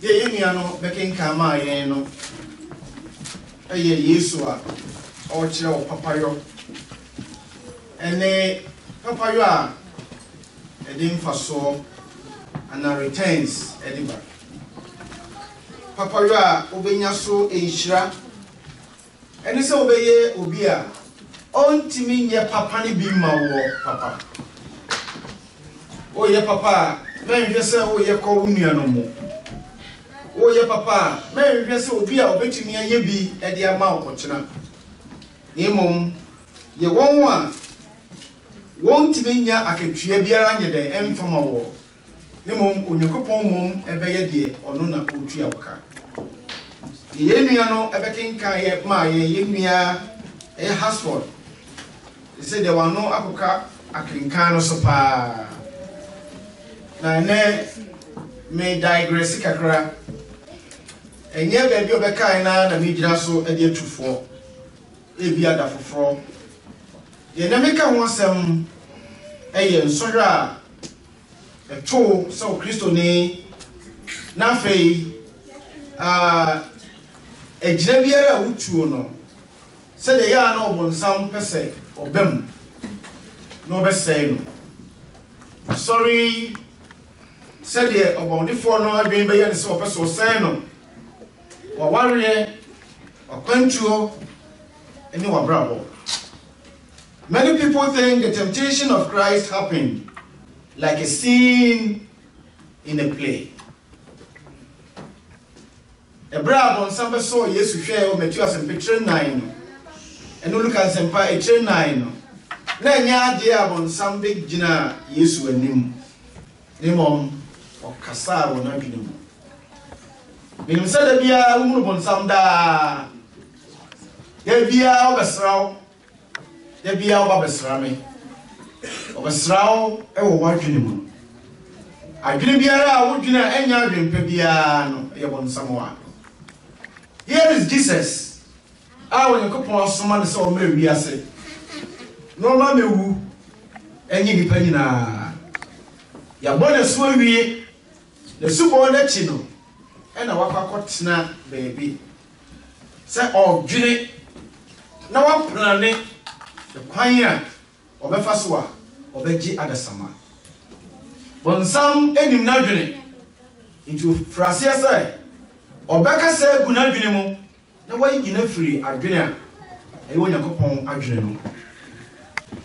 de yemiano bekenka ma yen no eye Yesu a o kire o papayo ene papayo a edim faso ana returns ediba papayo a obenya so enhira ene se obeye obi a ontimi nye papa ne bi ma wo papa o ye papa na nhwe se o ye ko unua no mo o ye papa na nhwe se obi a obetimi anye bi e de ama okochena emom ye won a wontimi nya aketue biara nye de emfama wo emom onyekopon mom ebeye de ono na otua woka ye nua no ebekenka ye ma ye nua e Hasford say there were no akoka akenka no so pa na ne me digress kakra enye baabi obekai na me gyina so e de atufo e bi ada foforo ye na meka ho asem eye nsohwe a eto so Kristo ni na fei ejina biara wutuo no se de ya na obonsam pese obem no besay no sorry said the obondifo no adwen be ya se opese osay no wa warre okwantuo eni wa brabo. Many people think the temptation of Christ happened like a scene in a play. A brabo some saw Yesu hwe o Matthew as picture 9 and look at sempa picture 9 na nya de abon some big gina Yesu anim nemom okasa wo na dwene mu nim se da bia umru bon sam da bia obesraw da bia obesra me obesraw e wo wadwene mu adwene biara wo dwene enya adwempa bia no ye bon sam wa. Here is Jesus. When you come on someone so maybe I say no ma mewu enyi nipa nyina ya bona so awie the subo na chi no e na wakakotena baby say odwene na wa plane the kwan a obefa so a obeji adasama bonsam enim na dwene into frasia say obeka say guna dwene mu na wayi gina free adwene a eyi Onyankopon adwene no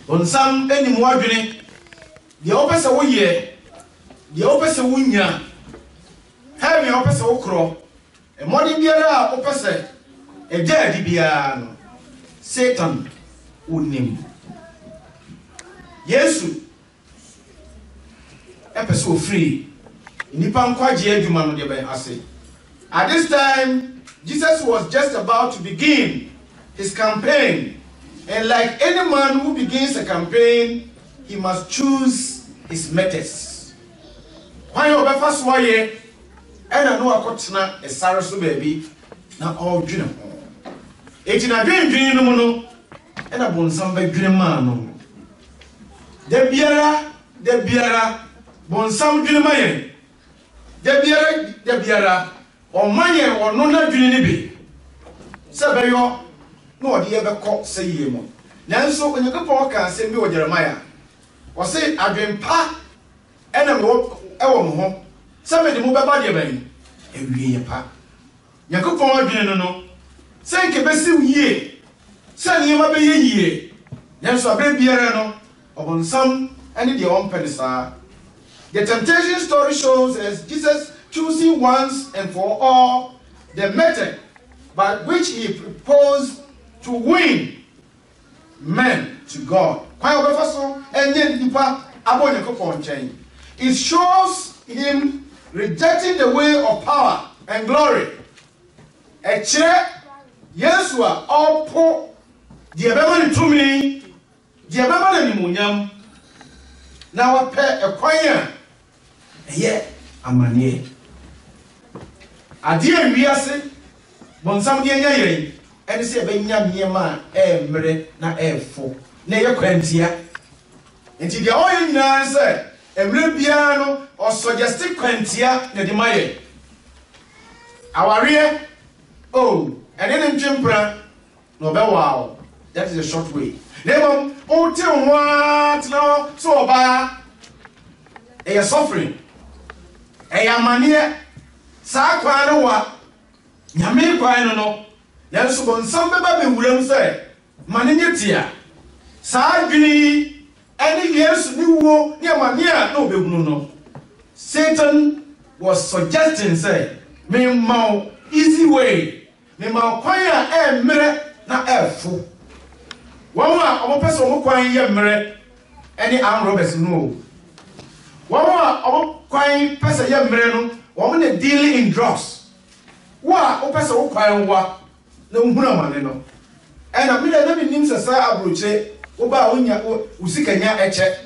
bonsam enim wadwene de opese wo ye de opese wo nya ha me opese wo kro e modi biara a opese e jadi bia no Satan unim Yesu epese wo free nipa nkwaje adwuma no de ben ase. At this time Jesus was just about to begin his campaign, and like any man who begins a campaign, he must choose his methods. Why you be fast waye and I know akotena esare so baby na all dwene ho eti na dwendwen no mu no e na bonsam ba dwene ma no de biara bonsam dwene ma yen de biara o manye wono na dwene ni bi se beyo no ode ye beko se yie mo nanso Onyankopon ka asem bi wo Jeremiah wo se adwempa ena me ewo mo ho se me de mo beba de ban ewie ye pa Onyankopon adwene no no se nke besi yie se niema be ye yie nanso abre biara no obonsam ene de on penisa. The temptation story shows as Jesus choosing once and for all the method by which he proposed to win men to God. It shows him rejecting the way of power and glory. Yesua opo diabema to me, diabema ni munyam. Now I pay a choir. Yeah, amanie. Adia wiase bonsam de nya yen ene se be nya miema emre na efo na ye kwantia enti de oye nyina se emre bia no o suggest kwantia na de maye Awareɛ. Oh, and then chimpra. No, wow. That is a short way. Name oh, till what now? So about a suffering. A mania. Sa kwana wa. Nyame kwana no. Yanso bon sambe ba be wuram say. Manenye tia. Sa adwini ene Yesu ni wo ne mania na obehunu no. Satan was suggesting say, me mau easy way. Me mau kwan a emre na efu. Wama omo pese omo kwan ye mre ene am Roberts no. Wama omo kwan pese ye mre no, womo ne dealing in drugs. Wa o pese wo kwan wa na nhunu amane no. Ena me na bi nim sesa abroche wo ba onya usikanya eche.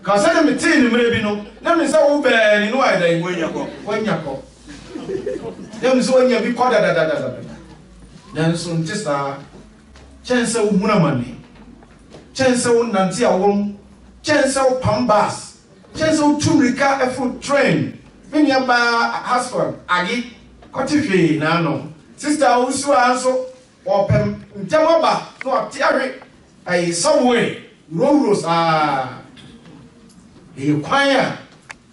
Ka sa na me tin ni mre bi no, na me sa wo be ni no ai dai wonya ko. Na me so wonya bi ko da. Na so ntisa chance wo hunu amane. Chance wo nanti awom. Chance wo pambas. Chance wo tumrika efu train. Me nya ba husband agi kotifwe na no. Sister wo su anso opem ntama ba no atiare ai somewhere rows kwanya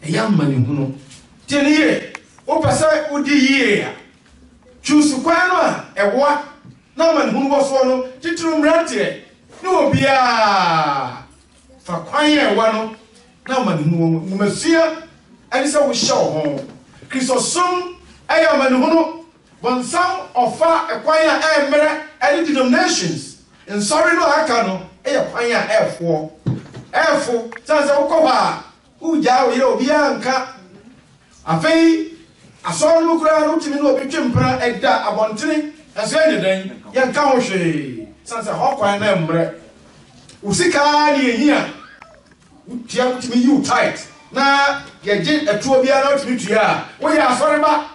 eyamani hunu tieniye o pesa odi yie choose kwan no a ewa na mani hunu bo so no titru mrante no obia fa kwanya ewa no na mani hunu mumasia ani se wo show ho Christosum eyamani hunu bonsam offer ekwanya emre any denominations in sorry no aka no ekwanya efo sanse ukoba uja o yire obi anka afei asoro no kura no timi no obetwempra eda abontene enso enyedan ye nka ho hwe sanse hokwan na emre usika ni ehia utia kutimi you tight na yeje etuo bia na otimi tua wo ya asore ba.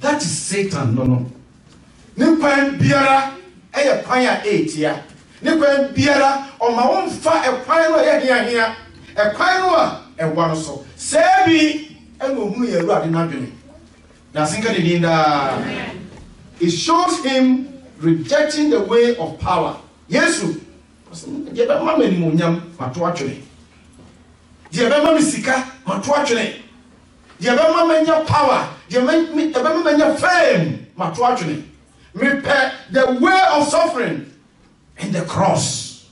That is Satan, no. Nikwan biara eye kwan a etia. Nikwan biara o ma wonfa ekwan no ye hia. Ekwan no a ewa no so. Sebi eno hunu ye ruade na dwene. Na sinka de dinda. It shows him rejecting the way of power. Yesu je ba mama ni munyam mato atwene. Je ba mama sika mato atwene. Je ba mama nya power. You make me a fame, Matuachuni. Repair the way of suffering in the cross.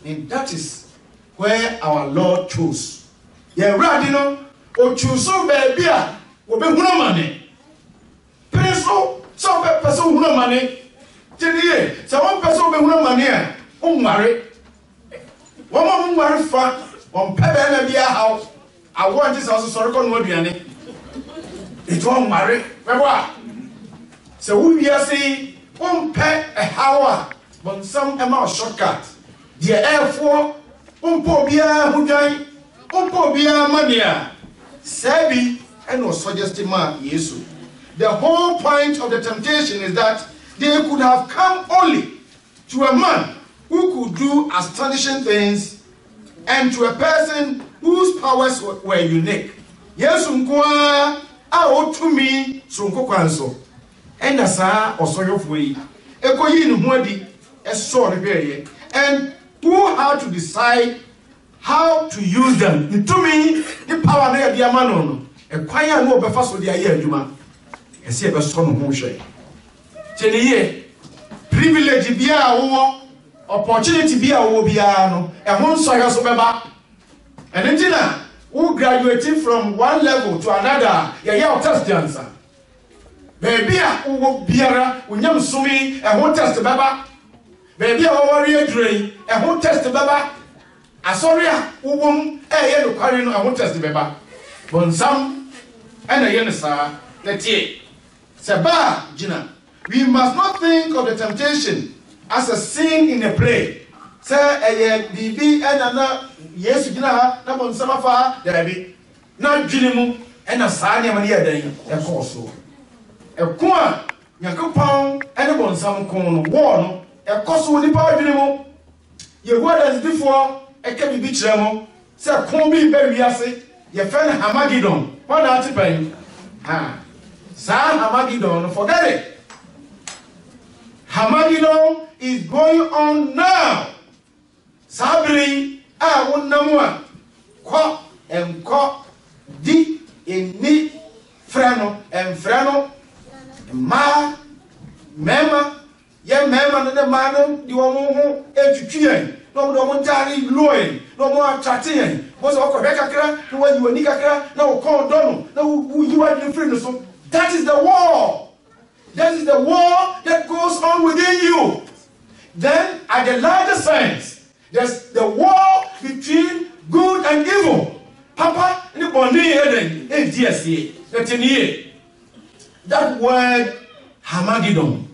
And that is where our Lord chose. Yeah, Radino, or choose so baby, will be no money. Peso, so person no money. Today, so one person will be no money. Marry. One more marry for one pebble be a house. I want this also sorry con Modiani. It won't marry. So we are saying, pay a hour, but some amount shortcut. Therefore, Umpobia Hujai, Umpobia Mania, Sabi, and was suggesting man, Yesu. The whole point of the temptation is that they could have come only to a man who could do astonishing things and to a person whose powers were unique. Yesu nkwa to me sonko kwanso enda saa osoyofo yi ekoyi ni huadi eso rebe and who had to decide how to use them to me the power na dia mano no ekwan ya no obefa so dia ye adwuma ese ebe so no ho hwe cheniye privilege bia wo opportunity bia wo bia no ehon so ya so beba enentina who graduating from one level to another, yeah, test the answer. Baby, who biara, unyam sumi, and who test the baba. Baby, warrior drain, and who test the baba. Asoria, who won, yellow carrying, and who test the baba. Bonsam, and a yenasa, let ye. Seba, Gina, we must not think of the temptation as a scene in a play. Say, bibi, and another. Yes, you know, na bonsama fa David. Na dwinimu e na saa ne amane yadan e koso. E ko a Yakopon e ne bonsam kon no wo no e koso ni pa dwinimu. Yehowa das before e ka bibi kire mo se kon bi ba wiase ye fe na Hamagedon. What na atipan? Ha. Sa Hamagidon, forget it. Hamagidon is going on now. Sabri, I won't know what. Ko and ko di in ni freno and freno ma mema ye mema na man di omo etwetwe no do mo tari loin no mo atratien mo so ko kakra no wa yiwani kakra na wo kon dono na wo yiwa di freno so. That is the war. That is the war that goes on within you. Then at the larger sense, there's the war between good and evil. Papa, that word Hamagidon.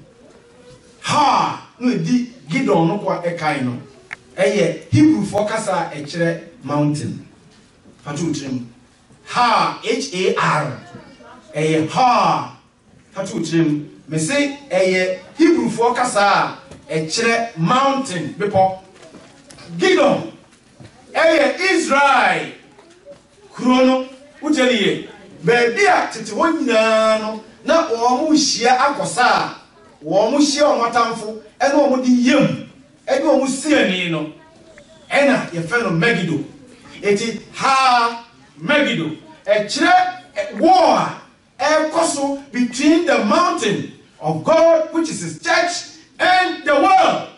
Ha, no di Gidon no kwa ekaino. Eye Hebrew fokasa echere mountain. Fatu trim. Ha, H-A-R. Eye ha. Fatu trim. Me say eye Hebrew fokasa echere mountain. Bepo. Gidon. Eye Israel Krono uteliye baby a tete wonyina no na omo hia akosa omo hia omatamfo ene omo di yem ene omo siani no ena ye fe no Megiddo eti ha Megiddo e kire war koso between the mountain of God, which is his church, and the world.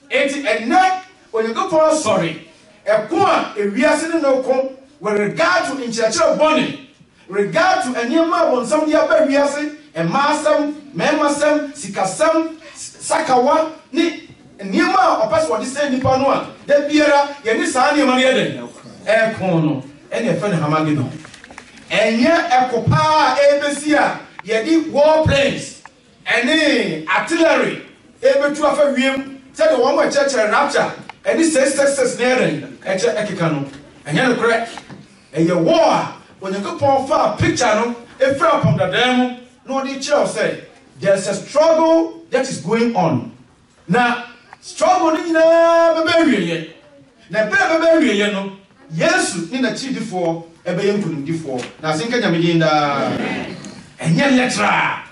Eti ena onyankopon sorry Ekwa ewiase no kom with regard to inchachira boni, regard to anyama won some dia ba wiase e masam memasam sikasam sakawa ni anyama opeso wodi say nipa no a da biara ye ni saa anyama ne den ekon no ene fe ne Hamagidon enye ekopa ebesi a ye di war planes ene artillery ebetu afa wiem say the one we church rapture ene 666 neren eche ekeka no enye no correct eye war onyankopon fa picture no efra upon the dam no di church say there's a struggle that is going on. Now struggle ni na bebewiye na bebewiye no Yesu ni na chidifo ebeye nkunimdifo na sinka nyamedinda enye letra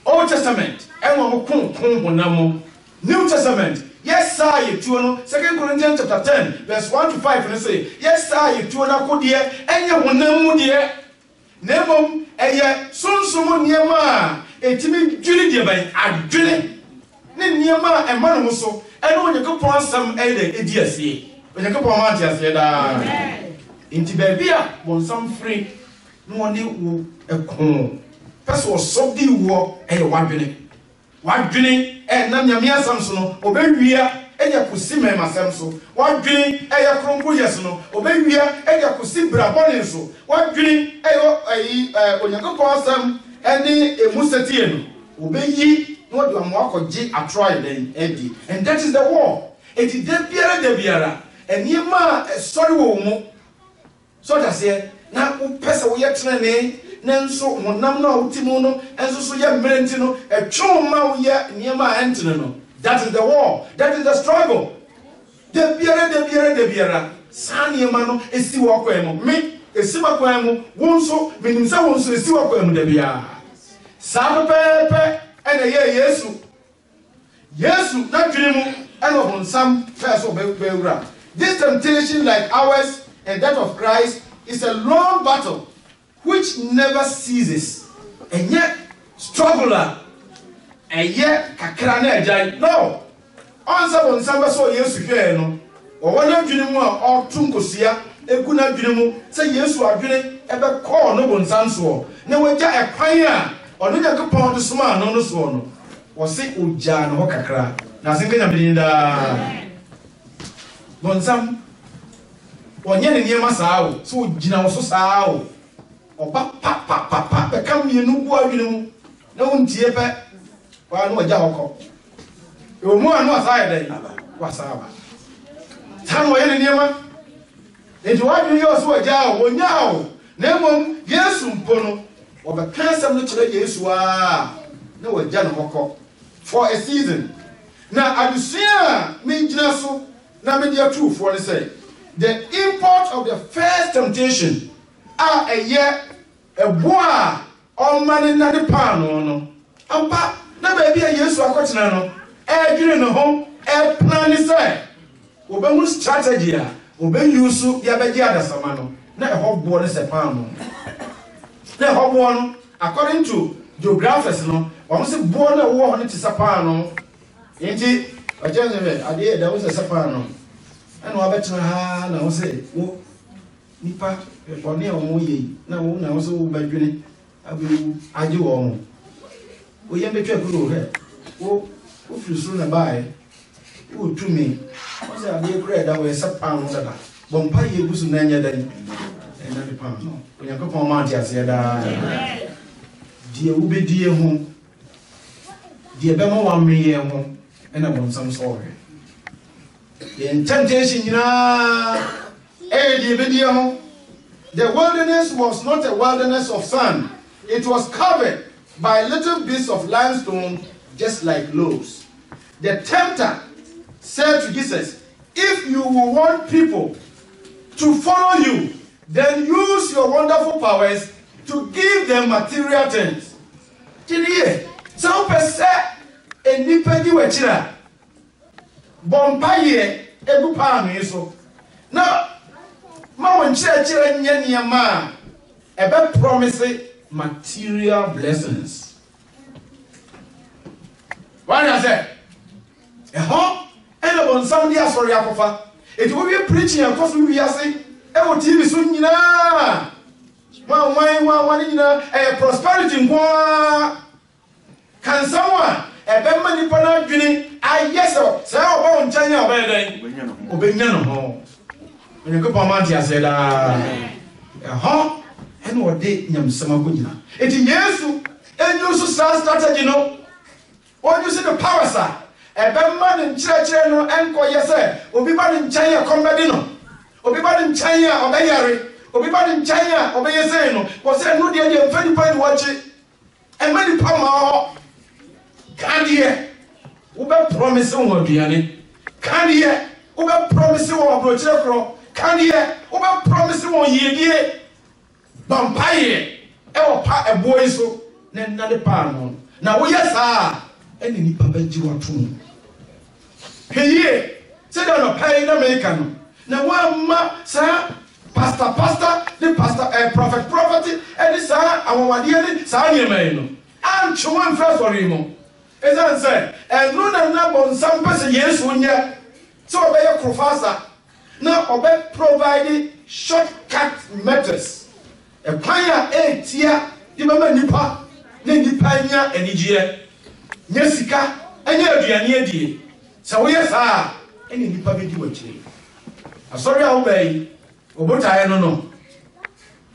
Old Testament enwo mo kun honamo New Testament. Yes, sir, you tuno. 2 Corinthians chapter 10, verse 1 to 5, and say, yes, sir, you tuno kodie, and you won't dear. Nebum, a ye, soon someone near ma, a timid Julie dear by a Julie. Near ma, and Manoso, and when you go upon some idiocy, when you go upon Matias, into Babia, won some free, no one knew a corn. First was so dear war, and a one wadwene na nyamia samso obewia eya kusi mema samso wadwene eya kronko yeso no obewia eya kusi brabone so wadwene eyo onyankopon sam ene emusetie no obeyi no de amo akogye atroy den edi, and that is the war. It is de biara eniema sorry wo mu so that say na upesa wo yetrene nenso monam na utimu no enso so ye mmerenti no etwoma wo ye niema entene no. That is the war, that is the struggle. De biara sa niema no esi wo kwemu me esi wo kwemu wonso menimsa wonso esi wo kwemu de bia sa pepe ene ye Yesu na dwinimu ene honsam first of bewura. This temptation, like ours and that of Christ, is a long battle which never ceases. And yet, struggler, and yet, kakrana ejai. No. Answer on samba so Yesu hwe no. O wana dwene or tunkosia, eguna dwene say Yesu adwene ebe call no bonsam so. Na wagya ekwan a ono Yakopon de soma no so no. Wo se ogya no kakra. Na senka nyamedinda. Bonsam onye ne niema saa o. So ogina wo so saa o. Oba pa be kam mienu bu adwene mu na wontie pe wa no agya hokọ e o mu anu asaya dai wa saba tan wo ye ne niema e jo adwene yo so agya o wonya o na mom Yesu mpo no wo be kansam no kire Yesu a na wo agya no hokọ for a season. Na adusia me gina so na me dia true for say the import of the first temptation a year a boa on man in the pan no ampa na baby yesu akotena no e dwene no ho e plan say obehu strategy a obeuse ya beji adasama no na e ho bo no se pan no na e ho bo no according to geographers no won se bo na wo ho no ti sapa no enti ajenze me ade da wo se sapa no ana wa betena ha na wo se wo nipa boni o mo ye na wo so wo badwene abu aje wo mo wo ye betwa kuro he wo firi na bae wo tumi wo se ade kura da wo sapa no da bompa ye gusu na nya dan na de pa no Onyankopɔn ma ante ase da die wo bedie ho die be mo wa meye ho na bonsam so we the temptation die bedie ho. The wilderness was not a wilderness of sand. It was covered by little bits of limestone, just like loaves. The tempter said to Jesus, if you want people to follow you, then use your wonderful powers to give them material things. Some person a nipa di wachira bompaye ebu pa so. Now ma won chire nya niama ebe promise material blessings. What I say? And on somebody else for Yakofa. It will be preaching and cause we are saying, "Ewo TV so nyina." One prosperity nko. Can someone ebe mani pana dwini ayeso say oba onchanya oba den obenya no ho. When you go for Mantia said, and what day Yamsama Gudina. It is Yesu, and you so strategy, no. Or you see the power, sir. A bad man in church, no, and call yourself, or be bad in China, Combadino, or be bad in China, or Bayari, or be bad in China, or Bayaseno, or say no, dear, 20 point watch it, and many power can't hear. Uber promising what Diani can't hear. Uber promising what Brochero. Can ye over promise one ye vampire a boy so then not the pan. Now yes any nipa beji watu. Hey say don't pay the American. Now one ma sir pastor the pastor prophet and this our wadiani sa yemeno. And chuan first for him. As I said, and no on some person yes when ya so be your professor. Now, Obe provided shortcut methods. A pioneer a tia, the mama nipa, Nipania and Nigia, Yesica, and Yadi. So, yes, any nipa be doing. I'm sorry, I'll obey. Obota, I don't know.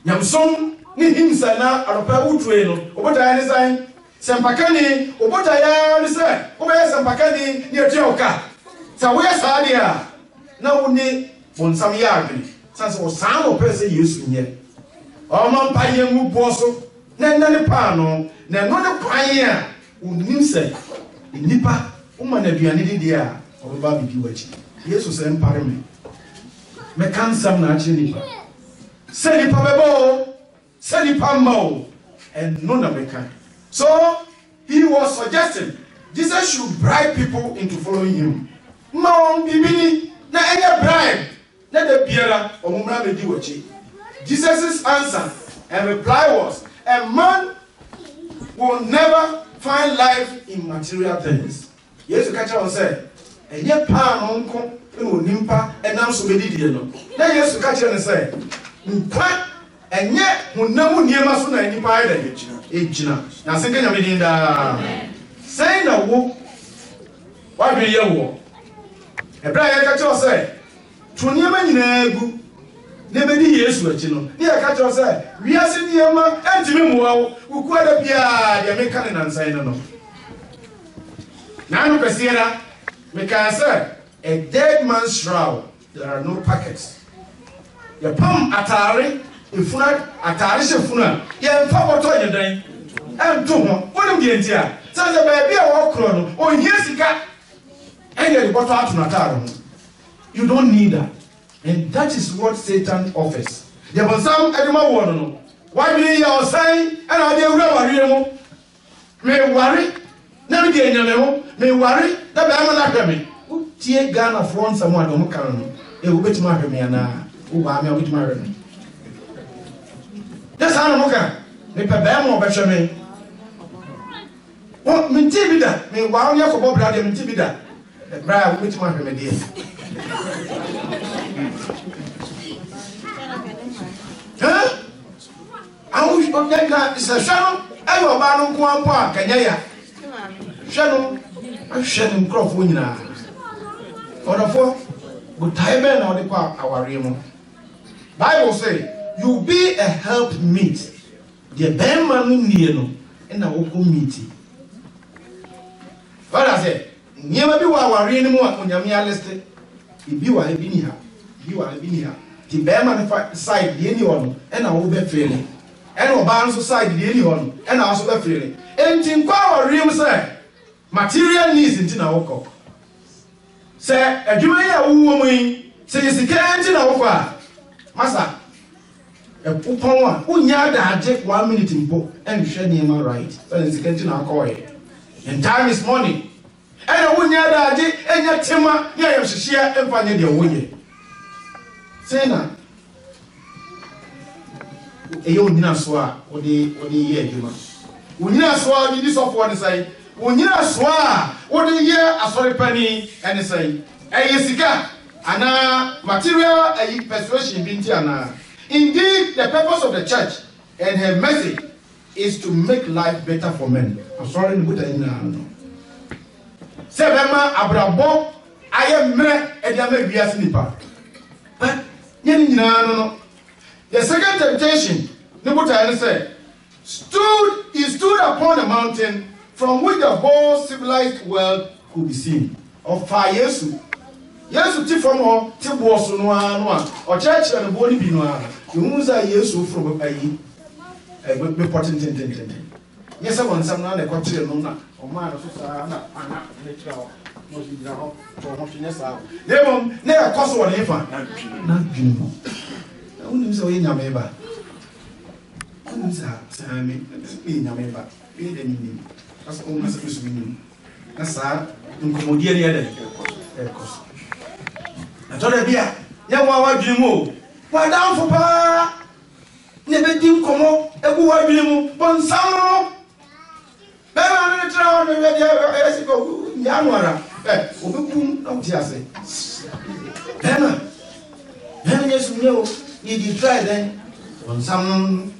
Yamson, Nihinsana, or Pautreno, Obota, I design, Sampacani, Obota, I understand, Obey Sampacani near Joka. So, yes, now we on some yard. Sans or some person using yet. Oh, my pioneer who bosso, none the pano, none the pioneer who means say, in Nipa, woman, if you are needed there, or barbecue watching. Yes, was an parliament. Mekan some natural Nipa. Send Pabebo, send Pambo, and none of Mekan. So he was suggesting Jesus should bribe people into following him. No, Bibini. Na any bribe, let the bearer or Mumra be do Jesus' answer and reply was, a man will never find life in material things. Yes, catch on say, and yet palm uncle, nimpa, and now so many dear. Now, yes, catch on and say, and yet, when no one near Masuna any pie, Ejina. Now, second, I mean, saying a whoop, why be your war? A bright catcher say, Tuniama Negu, never did yes, you know. Near catcher say, we are sitting here, and Jimmy Moore, who quite appear, the American and sign no. Nano Pesera, Meka say, a dead man's shroud, there are no packets. Your palm atari, in front, atari shafuna, yeah, and papa toy your day. And two, what am I here? Such a baby, a walk chrono, or yes, he got. You don't need that. And that is what Satan offers. There was some animal one. Why do you say, and I do worry? May worry, never get you, may worry, that I'm not me. Tia Ghana for someone who can, it will get marry me and who I will marry me. That's how I'm looking. Me pebble or better me. What me tibida, me while you're for Bob Brady, me tibida. The bride will get marry me, dear. Huh? I wish to get that is a shadow. I will buy no one part. Can you? Shadow, I'm shedding crop winner. For the four, good time on the part our realm. Bible say, you be a help meet. The Berman near in a local meeting. What I say, never be our realm on your mere listed. If you are been here, you are been here. The Berman side, the anyone, and I will be failing. And Oban society, the anyone, and I also be failing. And in power realm say, material needs in our cock. Say, a Jumaya woman, say, is the can't in our Master. A upon one, who near take 1 minute in book and shed him right, so it's the can't in our coy. And time is money. And I wouldn't have that, and yet Timma, yeah, you share and find your way. Say now, a young Naswa, or the year, Juma. When you swear, you this off one side. When you swear, what the year, a sorry penny, and say, a yesica, and material, a persuasion, Bintiana. Indeed, the purpose of the church and her message is to make life better for men. I'm sorry, but I know. Sebema abrabo aye mre edia me wiase nipa. But no. The second temptation, Nebuchadnezzar said, he stood upon a mountain from which the whole civilized world could be seen. Of fire Yesu. Yesu ti from her ti boss no or church and body bi no. You say Yesu from ayi. Be potent. Yes, I want some now the country no or man so na ana natural. No be now for happiness out. Dem na cause one ifa. Na dwimo. Na unim say we nyame ba. Unim say me nyame ba. We dey nim. As o ma say so nim. Na sa nkomodie ne dey. Cause. Na to dey bia. Nya wa dwimo. Wa down for pa. Ne be dim komo egu wa dwimo. Bon sam. Bema no tra on me dey esiko nyanwara. Obekun na utiase. Bema Yesu nyo you try then on some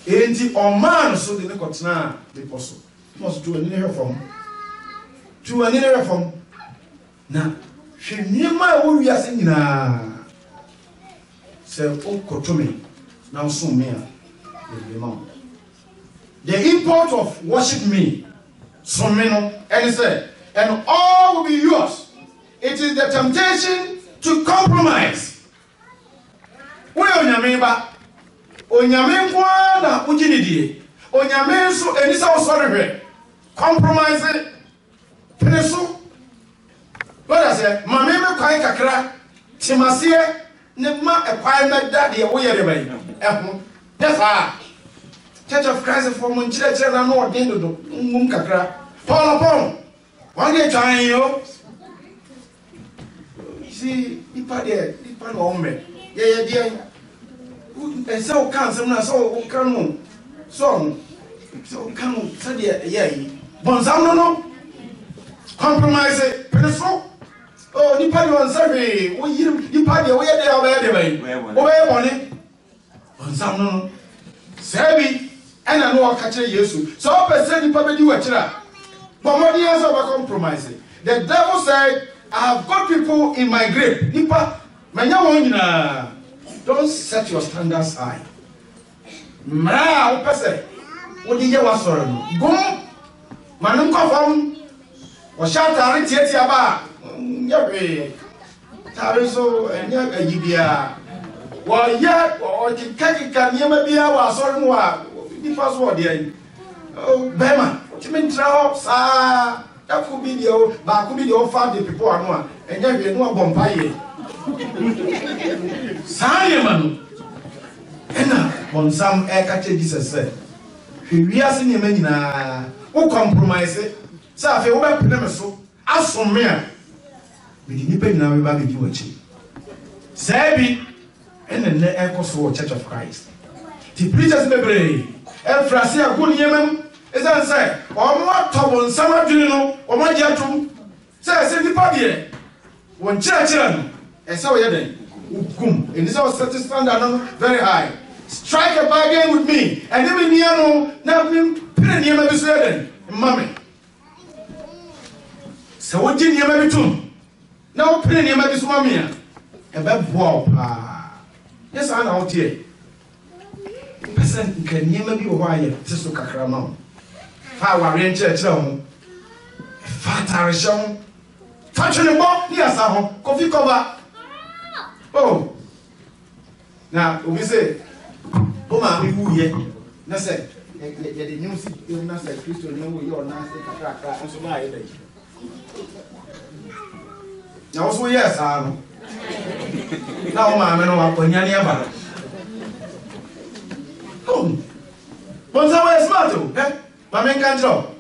enti on man so the kotna the apostle must do any reform na hwenima wo wiase nyina se o kotome na so me a the import of worship me so me no and say and all will be yours. It is the temptation to compromise. We onyame ba onyame kwa na ujinidie onyame so enisa osore hwe compromise peneso but say mame me kwai kakra timasie ne ma ekwai meda de wo yere bai eho defa Church of Christ for mon chire na no odin do ngum kakra Paul one day trying you see ipa no me yeah and so can some so can so can say yeah bonzam no compromise peso oh ni pa yon say we you pa dey we dey over there we boni bonzam no say and I know catch Yesu so person ni pa be di wa kira bomodi answer about compromise the devil said I have got people in my grip nipa manya won nyina. Don't set your standards high. Mra opese odi ye wasoro no gum manum kofam o shatare tietia ba nyabe tare so enya agibia wo ya o kikaka niema bia wasoro no a nipa so odi ai o bema timentra sa That video, but could be the offer the people are no, and yet we know bomb pie. Simon, bonsam catch Jesus said. We are seeing him in who compromise it. So if you want to put so, as for me, we didn't pay now about the Jewish. Sabi, and then the Echo Church of Christ. The preachers be and Francia good Yemen is that say, or more trouble, some do you know, or my jatum. Say, the party. One church, and so you're then. And this was standard very high. Strike a bargain with me, and even near now, pin near my business, mommy. So what did you maybe do? Now, pin near my business, mommy. And that wow. Yes, I'm out here. Person can never be wired to Sukakramon. Far in church, fat Arishon, touching the ball, yes, I'm coffee cover. Oh, now we say, oh, my, who yet? No, say, the news is not say Christian, no, you're not saying, and so my day. Now, so yes, I'm now, my man, I'm going to oh, but somewhere smart, eh? My man can't drop.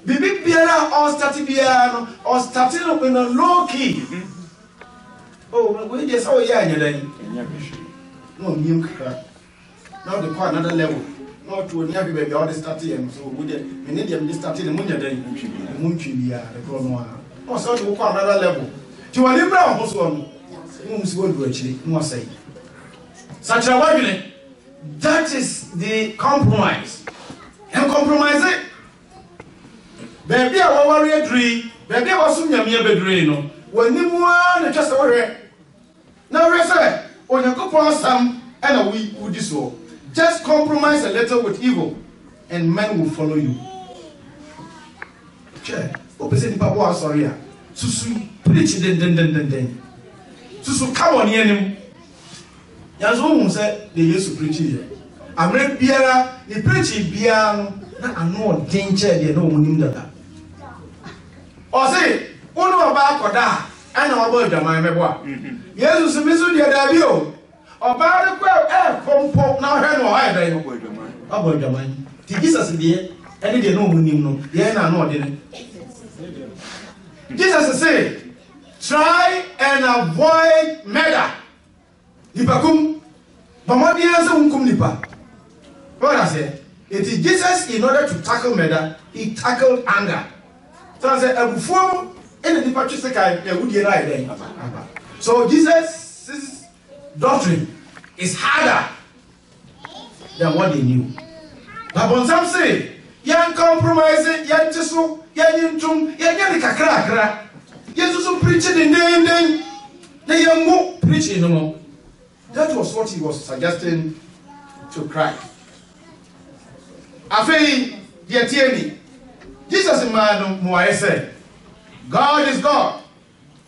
Bibi Biara or starting piano or starting up in a low key. Oh, we just yeah, no, now the part another level. Not to never be all the starting, so we need them starting the moon day, the moon tree, the chrono. Oh, so to another level. To a liberal also, whom's going to actually, no say. Such a way. That is the compromise. And compromise it. Baby, I worry a dream. Baby, I was soon a mere bedroom. When you want just a worry. Now, say, on your couple some and a week would do so. Just compromise a little with evil, and men will follow you. Che, opposite Papa, sorry. Susu, preach then. Susu, come on here. As one said, they used to preach here. I read Biara, the preaching piano, I know danger, they know when that. Or say, one about Koda, and our boy, my meboa. Yes, you submit to the Davio. About the crowd, from Pope now, and why they know about the man. Jesus is there, and they know when you know, yeah, I know didn't. Jesus said, try and avoid murder. Nipakum, but what the answer won't come nipa. What I said, it is Jesus in order to tackle murder, he tackled anger. So I said, before any departure, so Jesus' doctrine is harder than what they knew. But when some say, young compromising, young Jesu, young Jum, young Kakra, Jesus preaching in day, the young mo preaching no more. That was what he was suggesting to Christ. Afei, dear Tierney, Jesus in man said, God is God,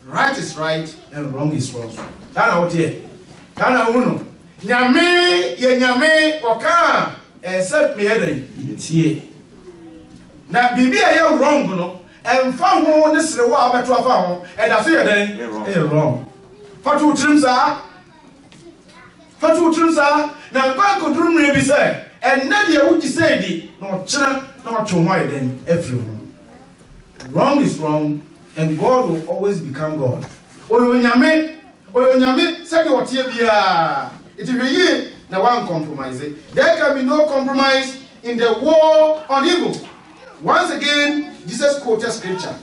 right is right, and wrong is wrong. That's out here. That's uno. Nyame, ye nyame, oka, except me here. Now, bibi aye wrong, no, and found one this the wa beto afa and I say then wrong. Fatu trimsa. Fatu trimsa na kwa ko drum re bi say and na dia wuti say di no chira na chomwa then everyone. Wrong is wrong and God will always become God. Oyonyame say what here bia it will ye na one compromise. There can be no compromise in the war on evil. Once again, Jesus quoted scripture.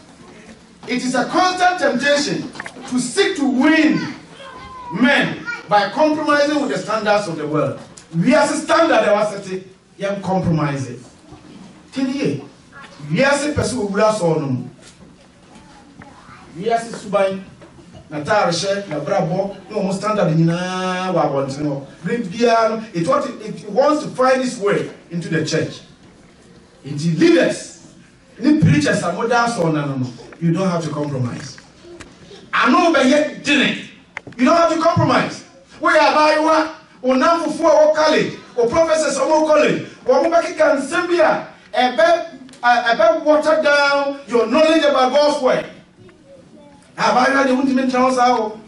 It is a constant temptation to seek to win men by compromising with the standards of the world. We have a standard that was young compromise it. Tell we have a person who will also we have a subai Natarisha, Nabrabo, no standard in our want to know. It wants to find its way into the church. Into leaders, the preachers are more down so no. You don't have to compromise. I know but yet didn't. You don't have to compromise. Where are you? Or now for college, or professors of college, or who can simply about water down your knowledge about God's word. Have I read the ultimate house out?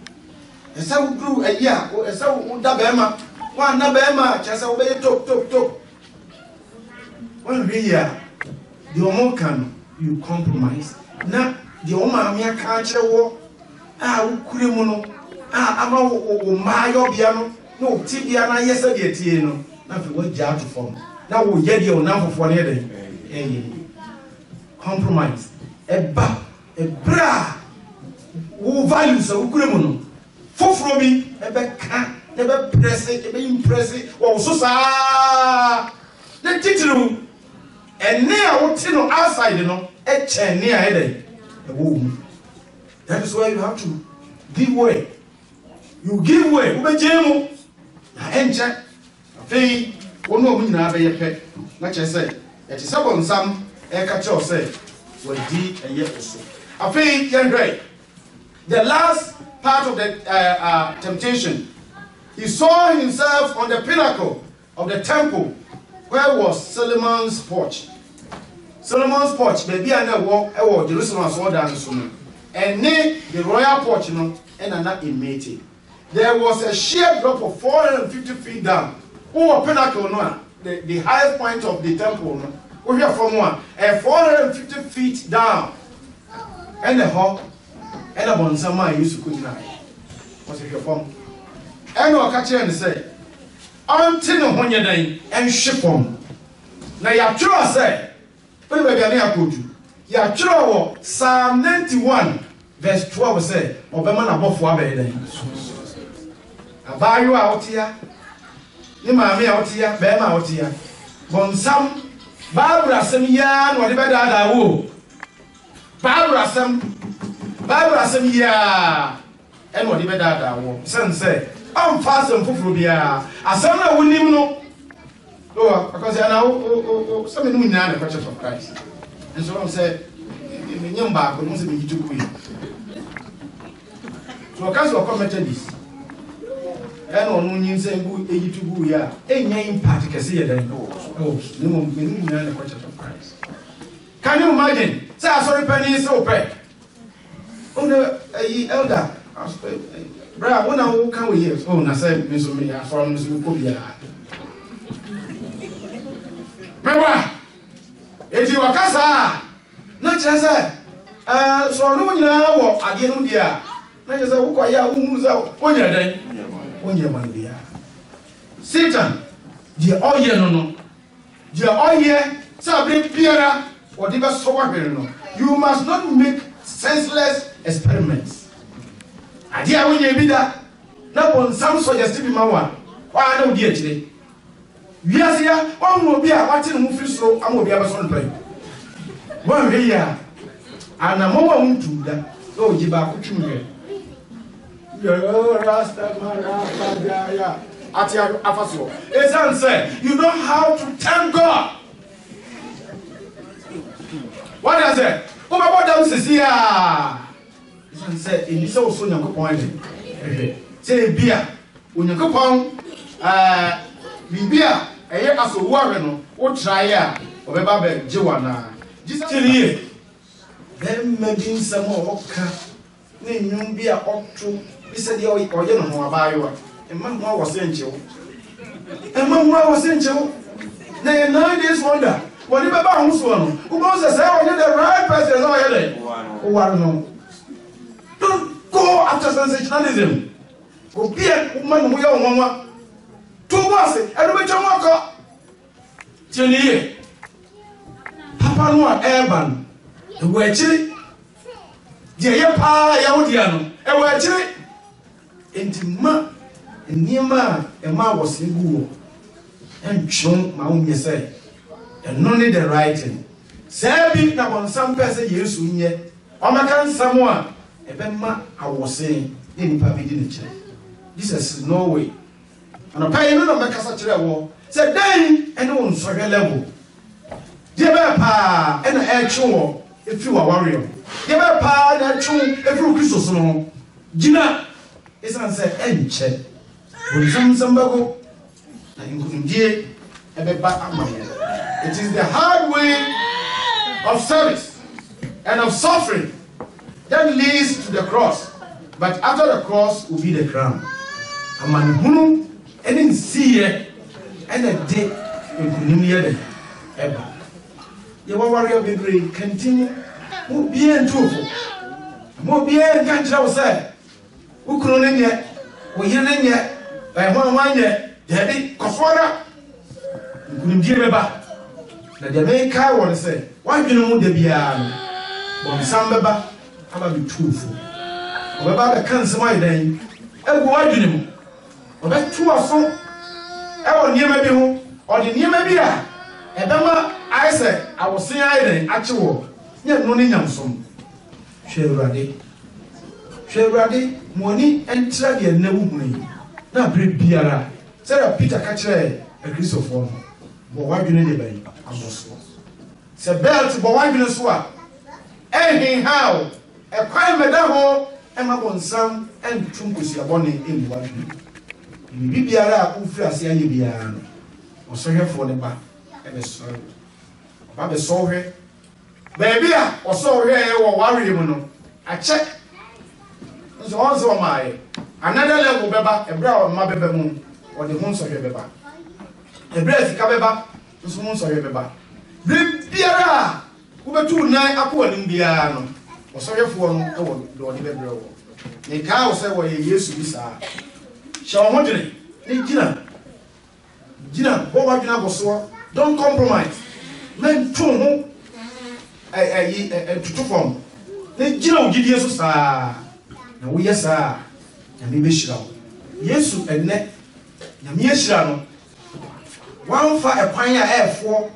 A so grew a year, or a so Dabema, One Nabema, Chasa obey talk. When we are the Omokan, you compromise. Now the Omamia culture war. Ukurimuno. Ama Mayo Biano. No, Tibiana, yesterday, Tieno. Now if you want jar to form. Now we get your number for one day. Compromise. A bra. Who values a Ukurimuno. For me, a back. Never press it, never impress it. Oh, so sa. The title. And near what you know outside, you know, a chair near a womb. That is why you have to give way. You give way. Ube jemu. Na enche. Afei, ono mu nyina be ye pe. Na che say, it is about some catch or say, we did a year or so. Afei, yenhwe. The last part of the temptation, he saw himself on the pinnacle of the temple. Where was Solomon's porch? Solomon's porch, baby, and I walk, Jerusalem saw down soon. And near the royal porch, you know, and another inmate. There was a sheer drop of 450 feet down. Oh, pinnacle, no, the highest point of the temple, no. We hear from one, 450 feet down. And the hall, and a bonsama used to cook now. What's it from? And I'll catch you and say, until no one day and ship on. Now, you true, I say, but maybe I never could you. You true, Psalm 91, verse 12 say, Obeman above for a I buy you out here, you mammy out here, Bema out here. Bonsam, Barbara some yarn, whatever that I will. Barbara some yarn, and whatever that I will. Son say, I'm fast and Fufrubia. I saw no winning no. Oh, because I know some in the question of Christ. And so I said, in young back, we must be too quick. So I can't comment this. And on you say, good, 82 years, ain't name party can see it. Oh, no, the question of Christ. Can you imagine? Say, sorry, penny so pay. Oh, the elder. Bra, when I walk away here, oh, I said, Miss Omia, from Miss Mukobia. Remember, if you are Casa, not just that. So, no, now, I get on there. Not just a Wukaya, who's out, when you're there, when you're my dear. Satan, dear, all year, no, dear, all year, Sabri Piera, or Diva Sowa, you must not make senseless experiments. Adia when you be that, now on some suggestive mawa. Why no dear today? Yes, yeah, one will be a watching movie slow, and will be a son play. One here, and a moment to that. Oh, Jiba, Kuchum. You're Rasta Mara, Atia Afaso. It's answer. You don't have to thank God. What does it? Oh, my God, down is here. Say, in this also young point. Say, beer, when you go on, beer, a year as a warren, or try ya, or Babe, Joanna. Just till here. Then maybe some more oka, then you be a octo. He said, or you know, about you. And Mamma was essential. And Mamma was essential. Then 9 days wonder. Whatever bounce one, who goes as I want the right person, oh, I don't know. Don't go after sensationalism. Go be a woman who are one. Two was it, and we don't walk up. Jenny, Papa Noah Urban, the way chili. Dear Pa Yaudiano, and we're chili. Into Ma, and near Ma, and Ma was in Google. And Chong, my own, you say, and not need the writing. Say, be now on some person use win yet. Or my can someone. Ebema, I was saying, in Papi didn't check. This is no way. And a pay no make us a war. Said, then, and on sorry level. Dear Pa, and a air chore, if you are warrior. Dear Pa, and a chore, if you Christos no. Gina is answer and check. When some bago, and you couldn't get a back. It is the hard way of service and of suffering that leads to the cross. But after the cross will be the crown. Amanhunu ɛne nsiɛ ɛna de nkunim yɛ de ɛba yɛwɔware bebree kantin mo bie ntofo mo bie nka nkyerɛ wo sɛ wo kunu ne nyɛ wo yere ne nyɛ ɛho anyɛ yɛde kɔfɔra nkunimdie bɛba na deɛ mɛka wɔ ne sɛ wadwene mu da biara no bɔnsam bɛba aba betufo ɔbɛba bɛka nsɛm ayɛ dan ɛgu wadwene mu ɔbɛto aso ɛwɔ nneɛma bi ho ɔde nneɛma bi a ɛbɛma ayɛ sɛ awosen ayɛ dan akye wɔ nyɛ no ne nyamsom hwɛ awurade muoni ɛntra deɛ nna wo hunu yi na abere biara sɛdeɛ Peter ka kyerɛ akristofoɔ no bɔ wadwene ne bɛyi abɔ so sɛ belt bɔ wadwene so a ɛnhenhaw ɛkwan mɛda ho ɛma bɔnsam ɛnto nkosiabɔ ne ɛngu wadwene biribi biara a wofiri ase ayɛ biara no ɔsɔhwɛfoɔ ne ba ɛbɛsɔre ɔba bɛsɔhwɛ baabi a ɔsɔhwɛ wɔ wareɛ mu no akyɛ nso ɔn sɛ ɔmaayɛ another level bɛba ɛberɛ a ɔma bɛba mu ɔde ho nsɔhwɛ bɛba ɛberɛ a sika bɛba nso ho nsɔhwɛ bɛba bere biara a wobɛtu nan akɔ anim biara no ɔsɔhwɛfoɔ no ɛwɔ dɔɔde bɛbrɛ wɔ ne kaa wɔ sɛ wɔyɛ Yesu bi saa hyɛ wɔn ho dwene ne gyina bɔ wadwene abɔsoɔ don't compromise mɛnto ho tutu fam ne gyina wo gyidie so saa na woyɛ saa nyame bɛhyira wo Yesu ɛnnɛ nyame ahyira no wamfa ɛkwan a ɛɛfoɔ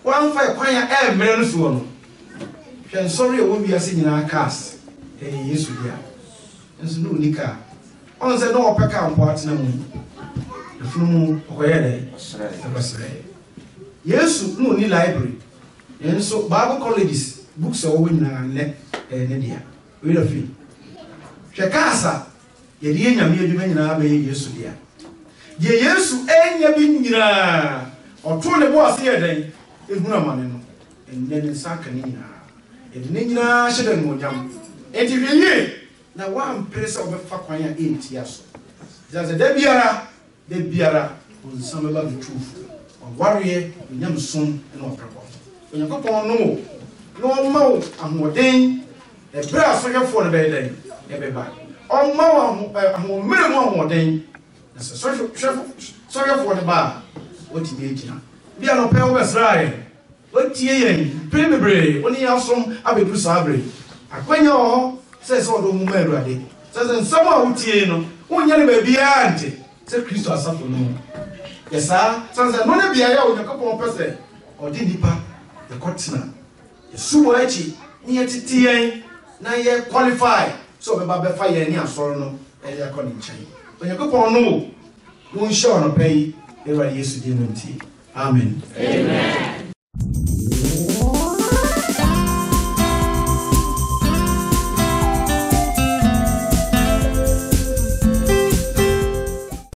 wamfa ɛkwan a ɛɛmmerɛ no soɔ no hwɛ nsɔre a ɛwɔ wiase nyinaa cars ɛyɛ Yesu bia nso ne ɔni kaa ɔn sɛ na ɔpɛ kaa mpo atena mu ɛfunu mu ɔkɔyɛ dɛ ɛkɔsrɛ Yesu ne ɔni library nso Bible colleges books a wɔwɔ nyinaa nnɛ ɛyɛ ne dea ɔyɛ fi hwɛ cars a yɛde yɛ nyame adwuma nyinaa bɛyɛ Yesu dea deɛ Yesu ɛnyɛ bi nyinaa ɔto ne bo ase yɛ dɛn ehunu amane no ɛnnɛ ne nsa aka ne nyinaa yɛde ne nyinaa hyɛ dɛ mmɔnyam enti hwɛ yie na wampere sɛ ɔbɛfa kwan a ɛntia so gyasɛ da biara ɔnsam bɛba betufo ɔwareɛ onyamsom ne ɔprɛbɔ Onyankopɔn no na ɔma wo ahoɔden ɛberɛ a sɔhwɛfoɔ no bɛyɛ dɛn ɛbɛba ɔma wo ahoɔmmerɛ mu ahoɔden na sɛ sɔhwɛfoɔ no ba a wɔtumi agyina bia no ɔpɛ wobɛsraeɛ wɔtie yɛn pere bebree wo ne yɛ asom abɛduru saa bere akwanya wɔ hɔ sɛ ɔde wo mma Awurade sɛ nsɛm a wotie no wonyɛ ne baabiara nte sɛ Kristo asafo no mu yɛ saa sɛ no ne biara a Onyankopɔn pɛ sɛ ɔde nipa yɛkɔtena yɛsu wɔ akyi ne yɛtete yɛn na yɛ qualify sɛ ɔbɛba bɛfa yɛn ne asɔre no ɛde akɔ ne nkyɛn Onyankopɔn no wo nhyɛ ɔnɔpɛ yi Awurade Yesu din mu nti amen.